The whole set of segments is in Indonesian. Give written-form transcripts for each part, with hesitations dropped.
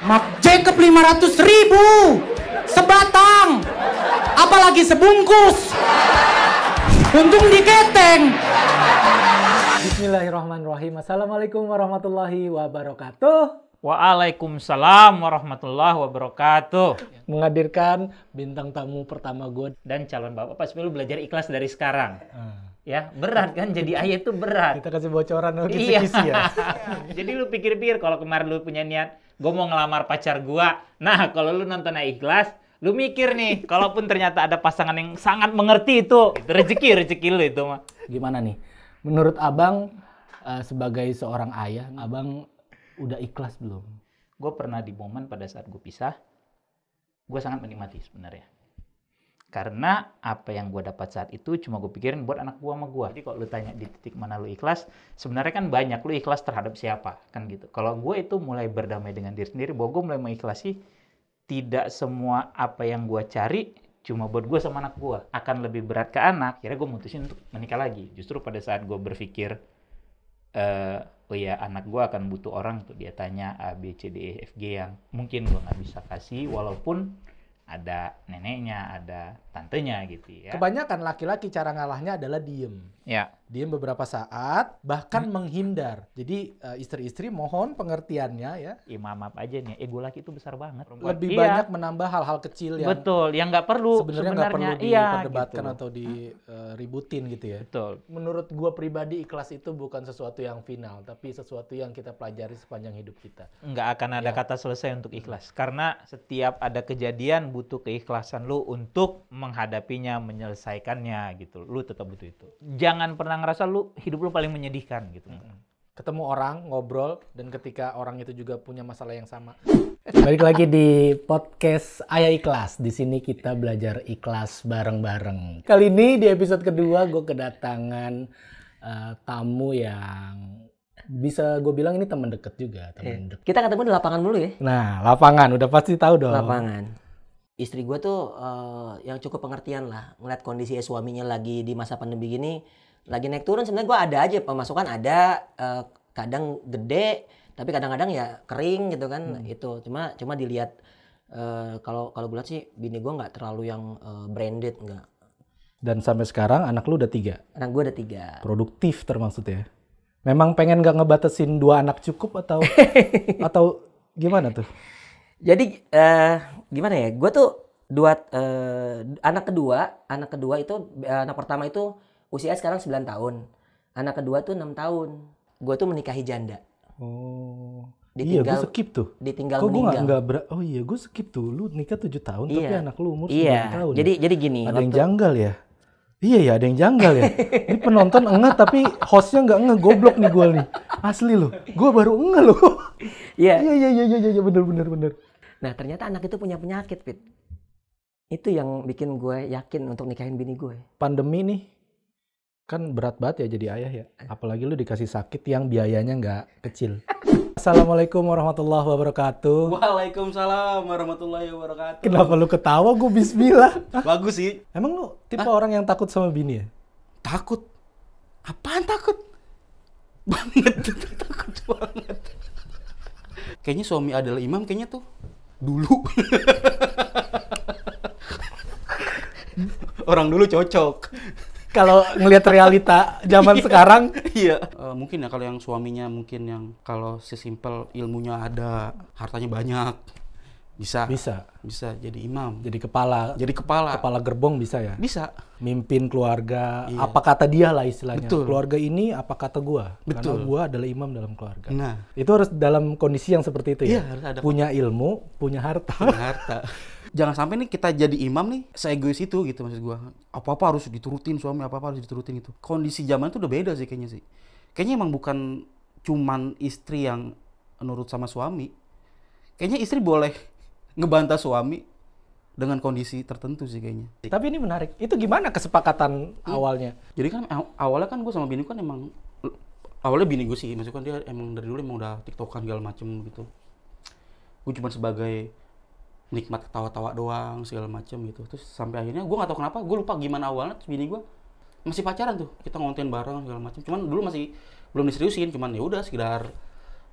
Mak Jacob 500.000 sebatang, apalagi sebungkus. Untung diketeng. Bismillahirrahmanirrahim. Assalamualaikum warahmatullahi wabarakatuh. Waalaikumsalam warahmatullahi wabarakatuh. Menghadirkan bintang tamu pertama gue Dan calon bapak pas lu belajar ikhlas dari sekarang. Ya, berat kan jadi ayah itu berat. Kita kasih bocoran dulu Iya. kisi-kisi ya. Jadi lu pikir-pikir kalau kemarin lu punya niat, gue mau ngelamar pacar gua. Nah, kalau lu nonton ikhlas, lu mikir nih, kalaupun ternyata ada pasangan yang sangat mengerti itu rezeki lu itu mah. Gimana nih? Menurut abang sebagai seorang ayah, abang udah ikhlas belum? Gue pernah di momen pada saat gue pisah, gue sangat menikmati sebenarnya. Karena apa yang gue dapat saat itu cuma gue pikirin buat anak gue sama gue. Jadi kalau lu tanya di titik mana lu ikhlas, sebenarnya kan banyak. Lu ikhlas terhadap siapa? Kan gitu. Kalau gue itu mulai berdamai dengan diri sendiri, bahwa gue mulai mengikhlasi tidak semua apa yang gue cari cuma buat gue sama anak gue. Akan lebih berat ke anak, akhirnya gue mutusin untuk menikah lagi. Justru pada saat gue berpikir, oh ya anak gue akan butuh orang untuk dia tanya A, B, C, D, E, F, G yang mungkin gue nggak bisa kasih, walaupun ada neneknya, ada tantenya gitu ya. Kebanyakan laki-laki cara ngalahnya adalah diem. Ya. Diem beberapa saat, bahkan menghindar. Jadi istri-istri mohon pengertiannya ya. Maaf aja nih, ego laki itu besar banget. Lebih banyak menambah hal-hal kecil yang betul, yang nggak perlu sebenarnya nggak perlu iya, diperdebatkan gitu. atau diributin gitu ya. Betul. Menurut gua pribadi ikhlas itu bukan sesuatu yang final, tapi sesuatu yang kita pelajari sepanjang hidup kita. Nggak akan ada kata selesai untuk ikhlas. Karena setiap ada kejadian butuh keikhlasan lu untuk menghadapinya, menyelesaikannya gitu. Lu tetap butuh itu. Jangan pernah ngerasa lu hidup lu paling menyedihkan gitu. Ketemu orang, ngobrol, dan ketika orang itu juga punya masalah yang sama. Balik lagi di podcast Ayah Ikhlas. Di sini kita belajar ikhlas bareng-bareng. Kali ini di episode kedua gue kedatangan tamu yang bisa gue bilang ini teman dekat juga. Teman dekat. Kita ketemu di lapangan dulu ya. Nah, lapangan udah pasti tahu dong. Lapangan. Istri gue tuh yang cukup pengertian lah. Ngeliat kondisi suaminya lagi di masa pandemi gini, lagi naik turun. Sebenarnya gue ada aja pemasukan ada, kadang gede, tapi kadang-kadang ya kering gitu kan. Itu cuma dilihat kalau gue lihat sih bini gue nggak terlalu yang branded nggak. Dan sampai sekarang anak lu udah 3. Anak gue ada 3. Produktif termaksud ya. Memang pengen nggak ngebatasin 2 anak cukup atau atau gimana tuh? Jadi gimana ya? Gue tuh anak kedua itu anak pertama itu usia sekarang 9 tahun. Anak kedua tuh 6 tahun. Gue tuh menikahi janda. Oh. Ditinggal, iya, gue skip tuh. Ditinggal kok meninggal. Oh iya, gue skip tuh. Lu nikah 7 tahun tapi Iya. anak lu umur 9 Iya. tahun. Jadi gini. Ada yang janggal ya? Iya ya, ada yang janggal ya. Ini penonton engeh tapi hostnya nggak engeh, goblok nih gue nih. Asli loh. Gue baru engeh loh. Iya. Iya, bener. Nah ternyata anak itu punya penyakit, Fit. Itu yang bikin gue yakin untuk nikahin bini gue. Pandemi nih, kan berat banget ya jadi ayah ya. Apalagi lu dikasih sakit yang biayanya nggak kecil. Assalamualaikum warahmatullahi wabarakatuh. Waalaikumsalam warahmatullahi wabarakatuh. Kenapa lu ketawa? Gue bismillah. Bagus sih. Emang lu tipe orang yang takut sama bini ya? Takut? Apaan takut? Banget. Takut banget. Kayaknya suami adalah imam kayaknya tuh. Dulu. Orang dulu cocok. Kalau ngelihat realita zaman sekarang, Iya. Mungkin ya kalau yang suaminya mungkin yang kalau sesimpel ilmunya ada, hartanya banyak. Bisa jadi imam. jadi kepala gerbong bisa ya? Bisa. Mimpin keluarga, Iya. apa kata dia lah istilahnya. Betul. Keluarga ini apa kata gua. Karena Betul. gua adalah imam dalam keluarga. Nah, Itu harus dalam kondisi yang seperti itu ya? Iya, harus ada. Punya ilmu, punya harta. harta. Jangan sampai nih kita jadi imam nih seegois itu gitu maksud gua. Apa-apa harus diturutin suami, apa-apa harus diturutin itu. Kondisi zaman itu udah beda sih kayaknya sih. Kayaknya emang bukan cuman istri yang nurut sama suami. Kayaknya istri boleh ngebantah suami dengan kondisi tertentu sih kayaknya. Tapi ini menarik. Itu gimana kesepakatan awalnya? Jadi kan awalnya kan gue sama bini kan emang awalnya bini gue sih, maksudnya kan dia emang dari dulu emang udah tiktokan segala macem gitu. Gue cuma sebagai nikmat ketawa-tawa doang segala macem gitu. Terus sampai akhirnya gue nggak tahu kenapa, gue lupa gimana awalnya. Terus bini gue masih pacaran tuh, kita ngonten bareng segala macem. Cuman dulu masih belum diseriusin, cuman ya udah sekedar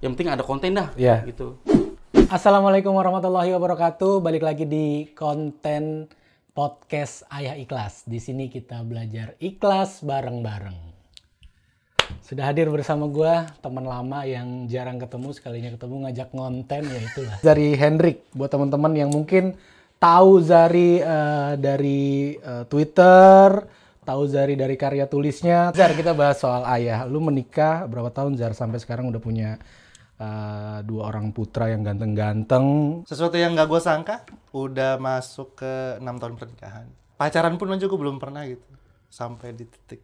yang penting ada konten dah, Iya. gitu. Assalamualaikum warahmatullahi wabarakatuh. Balik lagi di konten podcast Ayah Ikhlas. Di sini kita belajar ikhlas bareng-bareng. Sudah hadir bersama gue teman lama yang jarang ketemu, sekalinya ketemu ngajak ngonten, yaitu Zari Hendrik. Buat teman-teman yang mungkin tahu Zari dari Twitter, tahu Zari dari karya tulisnya. Zar, kita bahas soal ayah. Lu menikah berapa tahun, Zar? Sampai sekarang udah punya 2 orang putra yang ganteng-ganteng. Sesuatu yang gak gue sangka, udah masuk ke 6 tahun pernikahan. Pacaran pun aja gue belum pernah gitu, sampai di titik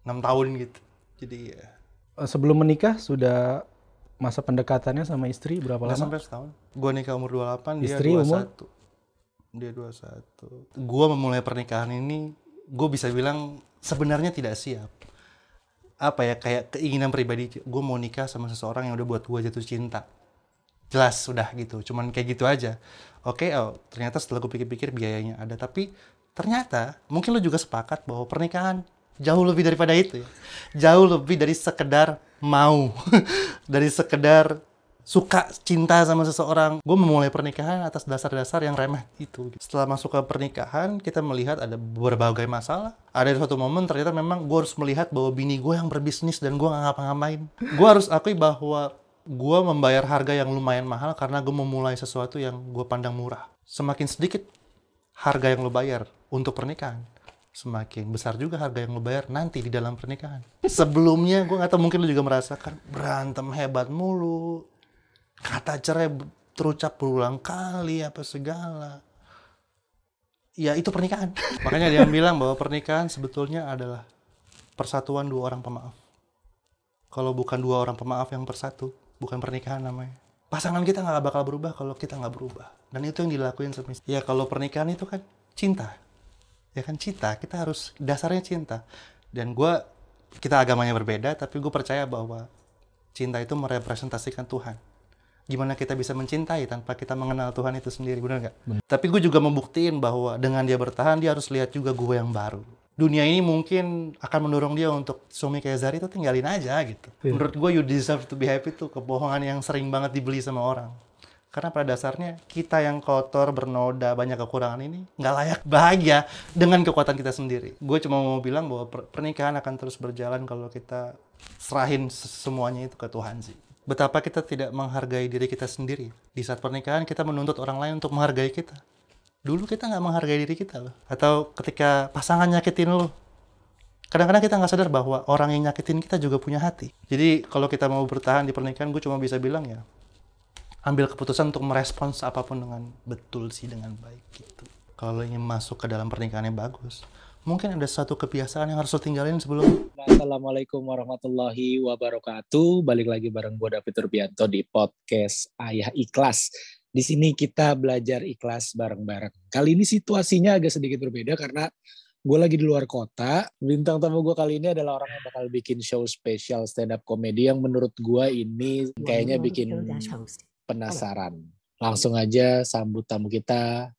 6 tahun gitu. Jadi ya. Sebelum menikah sudah masa pendekatannya sama istri berapa lama? Gak sampai setahun. Gue nikah umur 28, Istri dia 21. umur? Dia 21. Gue memulai pernikahan ini, gue bisa bilang sebenarnya tidak siap. Apa ya, kayak keinginan pribadi, gue mau nikah sama seseorang yang udah buat gue jatuh cinta. Jelas udah gitu, cuman kayak gitu aja. Oke, ternyata setelah gue pikir-pikir biayanya ada, tapi ternyata mungkin lo juga sepakat bahwa pernikahan jauh lebih daripada itu ya. Jauh lebih dari sekedar mau, dari sekedar suka cinta sama seseorang. Gue memulai pernikahan atas dasar-dasar yang remeh itu. Setelah masuk ke pernikahan, kita melihat ada berbagai masalah. Ada suatu momen ternyata memang gue harus melihat bahwa bini gue yang berbisnis dan gue gak ngapa-ngapain. Gue harus akui bahwa gue membayar harga yang lumayan mahal karena gue memulai sesuatu yang gue pandang murah. Semakin sedikit harga yang lo bayar untuk pernikahan, semakin besar juga harga yang lo bayar nanti di dalam pernikahan. Sebelumnya, gue gak tahu, mungkin lo juga merasakan berantem hebat mulu, kata cerai terucap berulang kali apa segala. Ya itu pernikahan. Makanya dia bilang bahwa pernikahan sebetulnya adalah persatuan 2 orang pemaaf. Kalau bukan 2 orang pemaaf yang bersatu, bukan pernikahan namanya. Pasangan kita nggak bakal berubah kalau kita nggak berubah. Dan itu yang dilakuin semestinya. Ya kalau pernikahan itu kan cinta. Ya kan cinta, kita harus dasarnya cinta. Dan kita agamanya berbeda, tapi gue percaya bahwa cinta itu merepresentasikan Tuhan. Gimana kita bisa mencintai tanpa kita mengenal Tuhan itu sendiri, benar nggak? Tapi gue juga membuktiin bahwa dengan dia bertahan, dia harus lihat juga gue yang baru. Dunia ini mungkin akan mendorong dia untuk suami kayak Zari itu tinggalin aja gitu. Menurut gue, you deserve to be happy tuh kebohongan yang sering banget dibeli sama orang. Karena pada dasarnya kita yang kotor, bernoda, banyak kekurangan ini nggak layak bahagia dengan kekuatan kita sendiri. Gue cuma mau bilang bahwa pernikahan akan terus berjalan kalau kita serahin semuanya itu ke Tuhan sih. Betapa kita tidak menghargai diri kita sendiri. Di saat pernikahan kita menuntut orang lain untuk menghargai kita. Dulu kita nggak menghargai diri kita loh. Atau ketika pasangan nyakitin lo, kadang-kadang kita nggak sadar bahwa orang yang nyakitin kita juga punya hati. Jadi kalau kita mau bertahan di pernikahan, gue cuma bisa bilang ya, ambil keputusan untuk merespons apapun dengan betul sih, dengan baik gitu. Kalau ingin masuk ke dalam pernikahan yang bagus, mungkin ada satu kebiasaan yang harus lo tinggalin sebelum. Assalamualaikum warahmatullahi wabarakatuh. Balik lagi bareng gue David Turbianto di podcast Ayah Ikhlas. Di sini kita belajar ikhlas bareng-bareng. Kali ini situasinya agak sedikit berbeda karena gue lagi di luar kota. Bintang tamu gue kali ini adalah orang yang bakal bikin show spesial stand up comedy yang menurut gue ini kayaknya bikin penasaran. Langsung aja sambut tamu kita,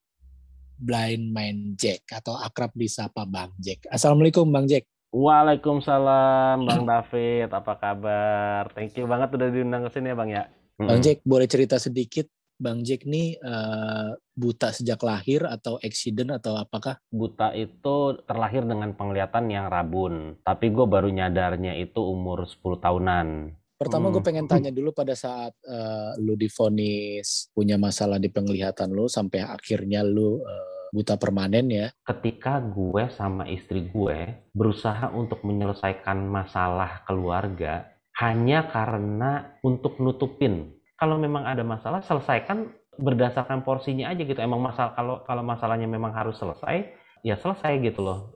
Blind Man Jack atau akrab disapa Bang Jack. Assalamualaikum Bang Jack. Waalaikumsalam Bang David, apa kabar? Thank you banget udah diundang ke sini ya Bang ya. Bang Jack, boleh cerita sedikit Bang Jack nih buta sejak lahir atau accident atau apakah? Buta itu terlahir dengan penglihatan yang rabun, tapi gue baru nyadarnya itu umur 10 tahunan. Pertama gue pengen tanya dulu pada saat lu divonis punya masalah di penglihatan lu sampai akhirnya lu buta permanen ya. Ketika gue sama istri gue berusaha untuk menyelesaikan masalah keluarga hanya karena untuk nutupin. Kalau memang ada masalah, selesaikan berdasarkan porsinya aja gitu. Emang masalah kalau masalahnya memang harus selesai, ya selesai gitu loh.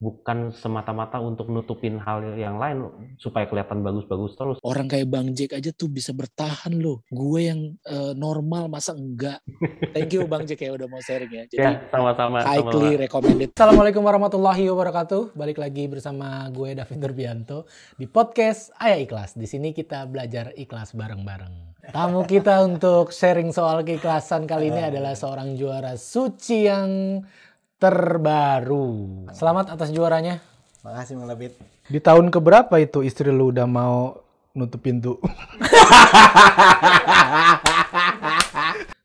Bukan semata-mata untuk nutupin hal yang lain supaya kelihatan bagus-bagus terus. Orang kayak Bang Jack aja tuh bisa bertahan loh. Gue yang normal masa enggak. Thank you Bang Jack ya udah mau sharing ya. Jadi Ya, sama-sama. highly recommended. Assalamualaikum warahmatullahi wabarakatuh. Balik lagi bersama gue David Turbianto di podcast Ayah Ikhlas. Di sini kita belajar ikhlas bareng-bareng. Tamu kita untuk sharing soal keikhlasan kali ini adalah seorang juara suci yang terbaru. Selamat atas juaranya. Makasih Bang David. Di tahun keberapa itu istri lu udah mau nutup pintu.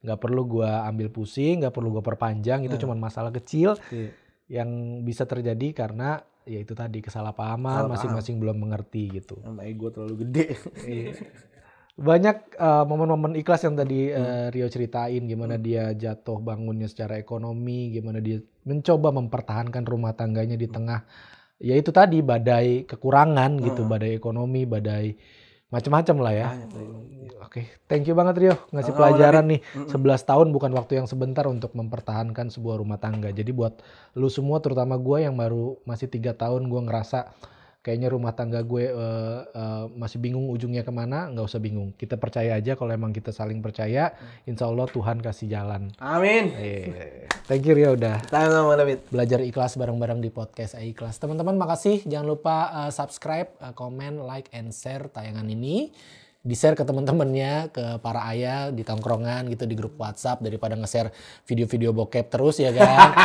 Nggak perlu gua ambil pusing, nggak perlu gua perpanjang, itu cuma masalah kecil yang bisa terjadi karena ya itu tadi kesalahpahaman, masing-masing belum mengerti gitu. Sama ego terlalu gede. Banyak momen-momen ikhlas yang tadi Rio ceritain, gimana dia jatuh bangunnya secara ekonomi, gimana dia mencoba mempertahankan rumah tangganya di tengah ya itu tadi badai kekurangan gitu, badai ekonomi, badai macam-macam lah ya. Oke, thank you banget Rio ngasih pelajaran nih. 11 tahun bukan waktu yang sebentar untuk mempertahankan sebuah rumah tangga. Jadi buat lu semua, terutama gue yang baru masih 3 tahun, gue ngerasa kayaknya rumah tangga gue masih bingung ujungnya kemana, nggak usah bingung. Kita percaya aja, kalau emang kita saling percaya, insya Allah Tuhan kasih jalan. Amin. Thank you Rio udah Sama David. belajar ikhlas bareng-bareng di podcast iKlas. Teman-teman makasih, jangan lupa subscribe, komen, like, and share tayangan ini. Di-share ke teman-temannya, ke para ayah di tongkrongan gitu, di grup WhatsApp, daripada nge-share video-video bokep terus ya kan.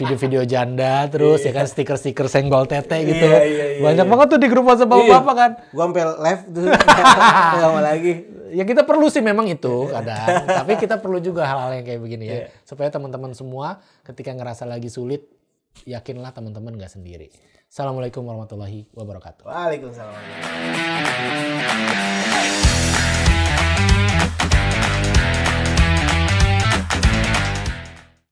Video-video janda terus ya kan, stiker-stiker senggol tete gitu. Banyak banget tuh di grup WhatsApp bapak-bapak kan. Gua sampai live tuh. Lama lagi. Ya kita perlu sih memang itu kadang, tapi kita perlu juga hal-hal yang kayak begini ya. Supaya teman-teman semua ketika ngerasa lagi sulit, yakinlah teman-teman nggak sendiri. Assalamualaikum warahmatullahi wabarakatuh. Waalaikumsalam.